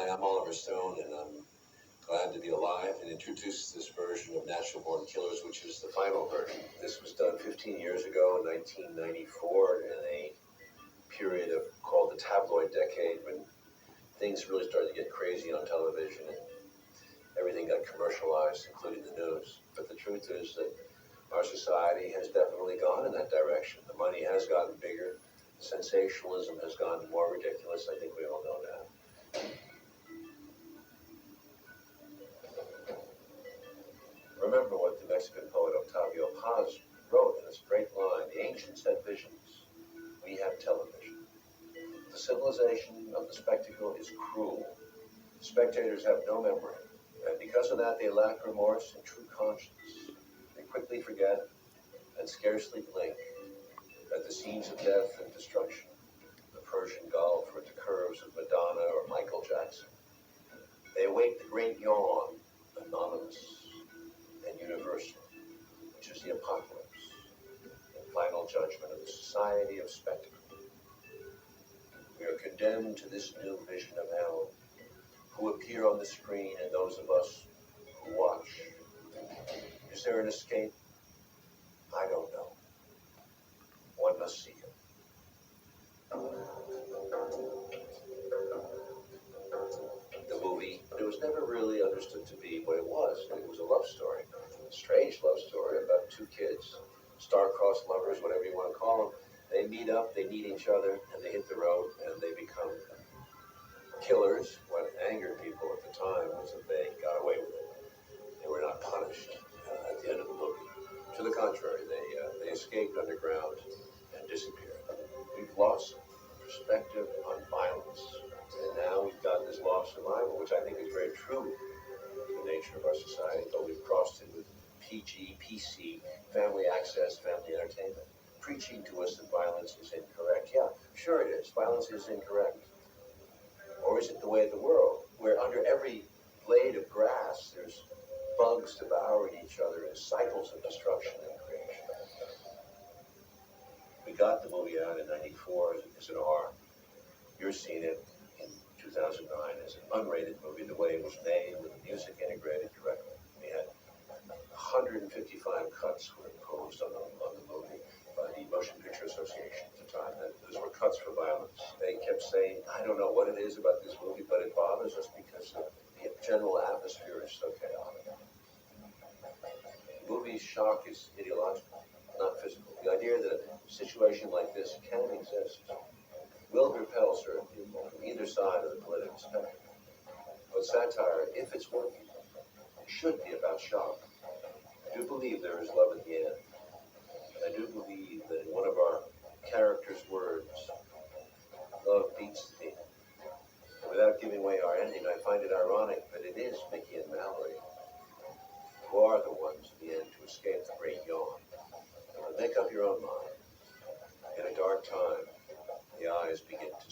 Hi, I'm Oliver Stone, and I'm glad to be alive and introduce this version of Natural Born Killers, which is the final version. This was done 15 years ago in 1994 in a period called the tabloid decade, when things really started to get crazy on television and everything got commercialized, including the news. But the truth is that our society has definitely gone in that direction. The money has gotten bigger. Sensationalism has gotten more ridiculous. I think we all know that. Remember what the Mexican poet Octavio Paz wrote in this great line: the ancients had visions, we have television. The civilization of the spectacle is cruel. Spectators have no memory, and because of that they lack remorse and true conscience. They quickly forget and scarcely blink at the scenes of death and destruction, the Persian Gulf or the curves of Madonna or Michael Jackson. They await the great yawn, anonymous and universal, which is the apocalypse, the final judgment of the society of spectacle. We are condemned to this new vision of hell, who appear on the screen and those of us who watch. Is there an escape? I don't know. One must see it. The movie, it was never really understood to be what it was. It was a love story, a strange love story about two kids, star-crossed lovers, whatever you want to call them. They meet up, they meet each other, and they hit the road, and they become killers. What angered people at the time was that they got away with it. They were not punished at the end of the movie. To the contrary, they escaped underground and disappeared. We've lost perspective on violence, and now we've got this law of survival, which I think is very true to the nature of our society, but we've crossed it with PG, PC, family access, family entertainment, preaching to us that violence is incorrect. Yeah, sure it is. Violence is incorrect. Or is it the way of the world, where under every blade of grass there's bugs devouring each other in cycles of destruction and creation? We got the movie out in '94 as an R. You're seeing it in 2009 as an unrated movie, the way it was made with the music integrated directly. We had 155 cuts were imposed on the movie by the Motion Picture Association at the time. Those were cuts for violence. They kept saying, I don't know what it is about this movie, but it bothers us because the general atmosphere is so chaotic. The movie's shock is ideological, not physical. The idea that a situation like this can exist will repel certain people from either side of the political spectrum. But satire, if it's working, should be about shock. I do believe there is love at the end. And I do believe that in one of our characters' words, love beats the demon. And without giving away our ending, I find it ironic that it is Mickey and Mallory who are the ones in the end to escape the great yawn. Make up your own mind. In a dark time, the eyes begin to